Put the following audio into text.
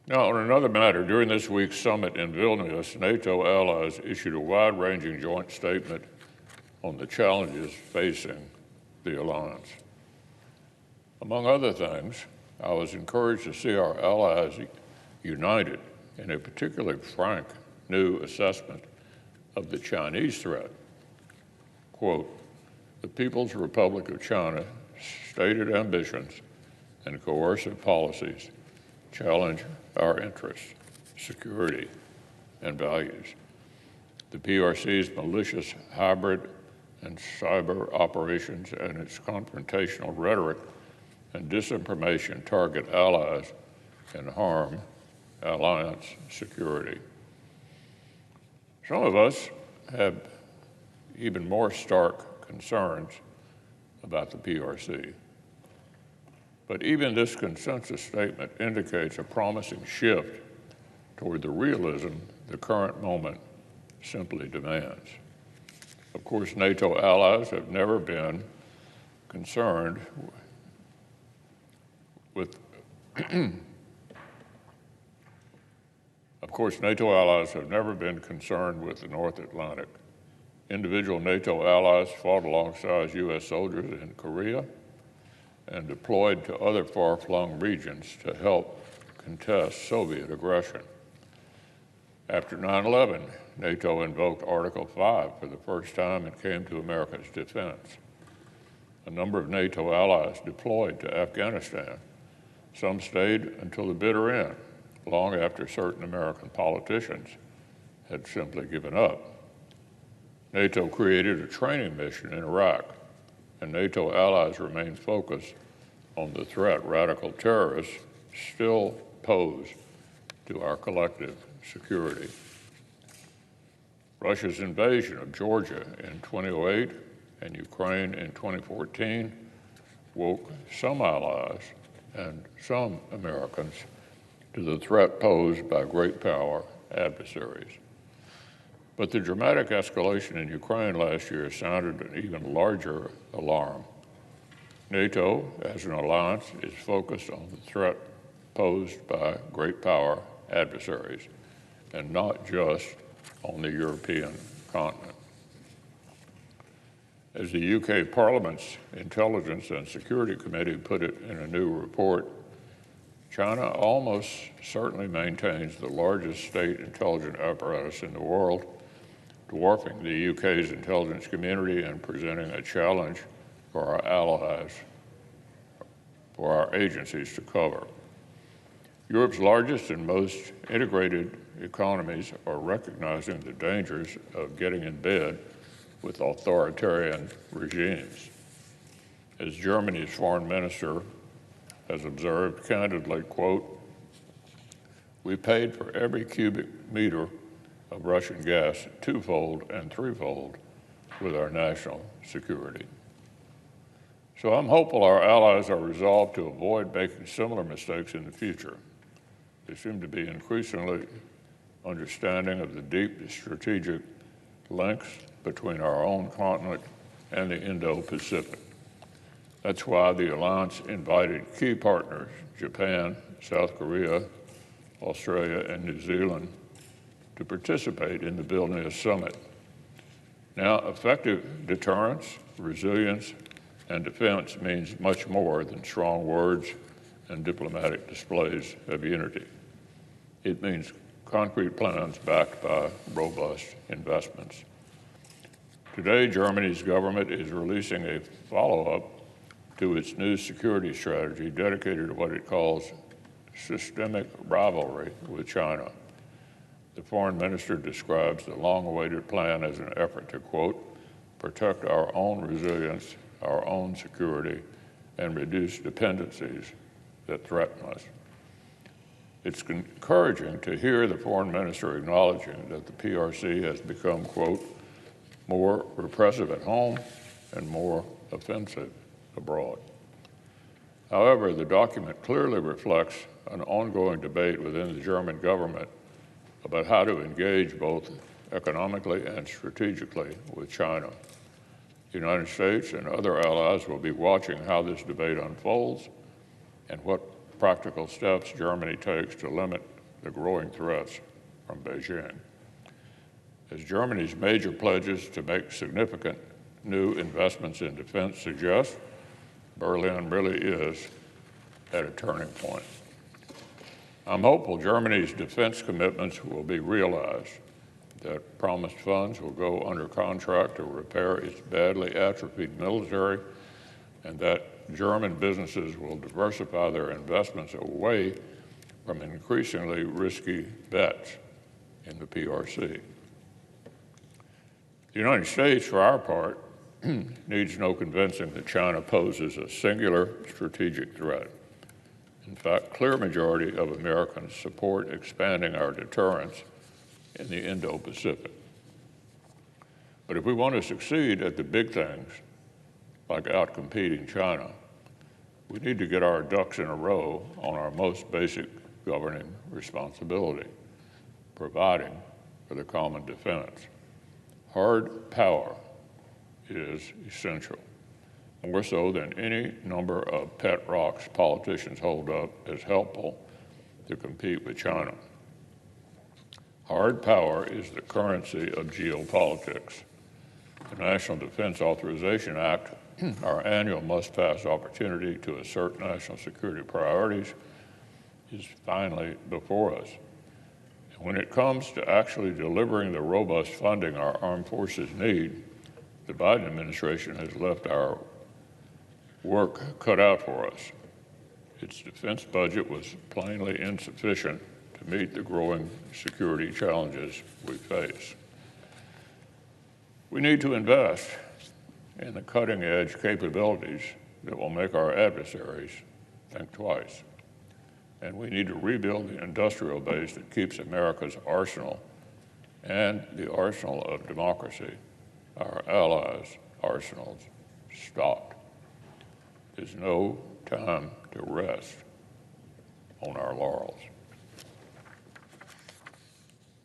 Now, on another matter, during this week's summit in Vilnius, NATO allies issued a wide-ranging joint statement on the challenges facing the alliance. Among other things, I was encouraged to see our allies united in a particularly frank new assessment of the Chinese threat. Quote, the People's Republic of China's stated ambitions and coercive policies challenge our interests, security, and values. The PRC's malicious hybrid and cyber operations and its confrontational rhetoric and disinformation target allies and harm alliance security. Some of us have even more stark concerns about the PRC. But even this consensus statement indicates a promising shift toward the realism the current moment simply demands. Of course, NATO allies have never been concerned with the North Atlantic. Individual NATO allies fought alongside U.S. soldiers in Korea and deployed to other far-flung regions to help contest Soviet aggression. After 9/11, NATO invoked Article 5 for the first time and came to America's defense. A number of NATO allies deployed to Afghanistan. Some stayed until the bitter end, long after certain American politicians had simply given up. NATO created a training mission in Iraq, and NATO allies remain focused on the threat radical terrorists still pose to our collective security. Russia's invasion of Georgia in 2008 and Ukraine in 2014 woke some allies and some Americans to the threat posed by great power adversaries. But the dramatic escalation in Ukraine last year sounded an even larger alarm. NATO, as an alliance, is focused on the threat posed by great power adversaries, and not just on the European continent. As the UK Parliament's Intelligence and Security Committee put it in a new report, China almost certainly maintains the largest state intelligence apparatus in the world, dwarfing the UK's intelligence community and presenting a challenge for our allies, for our agencies to cover. Europe's largest and most integrated economies are recognizing the dangers of getting in bed with authoritarian regimes. As Germany's foreign minister has observed candidly, quote, we paid for every cubic meter of Russian gas twofold and threefold with our national security. So I'm hopeful our allies are resolved to avoid making similar mistakes in the future. They seem to be increasingly understanding of the deep strategic links between our own continent and the Indo-Pacific. That's why the alliance invited key partners, Japan, South Korea, Australia, and New Zealand, to participate in the Vilnius summit. Now, effective deterrence, resilience, and defense means much more than strong words and diplomatic displays of unity. It means concrete plans backed by robust investments. Today, Germany's government is releasing a follow-up to its new security strategy dedicated to what it calls systemic rivalry with China. The foreign minister describes the long-awaited plan as an effort to, quote, protect our own resilience, our own security, and reduce dependencies that threaten us. It's encouraging to hear the foreign minister acknowledging that the PRC has become, quote, more repressive at home and more offensive abroad. However, the document clearly reflects an ongoing debate within the German government about how to engage both economically and strategically with China. The United States and other allies will be watching how this debate unfolds and what practical steps Germany takes to limit the growing threats from Beijing. As Germany's major pledges to make significant new investments in defense suggest, Berlin really is at a turning point. I'm hopeful Germany's defense commitments will be realized, that promised funds will go under contract to repair its badly atrophied military, and that German businesses will diversify their investments away from increasingly risky bets in the PRC. The United States, for our part, needs no convincing that China poses a singular strategic threat. In fact, clear majority of Americans support expanding our deterrence in the Indo-Pacific. But if we want to succeed at the big things, like outcompeting China, we need to get our ducks in a row on our most basic governing responsibility, providing for the common defense. Hard power is essential, more so than any number of pet rocks politicians hold up as helpful to compete with China. Hard power is the currency of geopolitics. The National Defense Authorization Act, our annual must-pass opportunity to assert national security priorities, is finally before us. And when it comes to actually delivering the robust funding our armed forces need, the Biden administration has left our work cut out for us. Its defense budget was plainly insufficient to meet the growing security challenges we face. We need to invest in the cutting-edge capabilities that will make our adversaries think twice. And we need to rebuild the industrial base that keeps America's arsenal and the arsenal of democracy, our allies' arsenals, stocked. There's no time to rest on our laurels.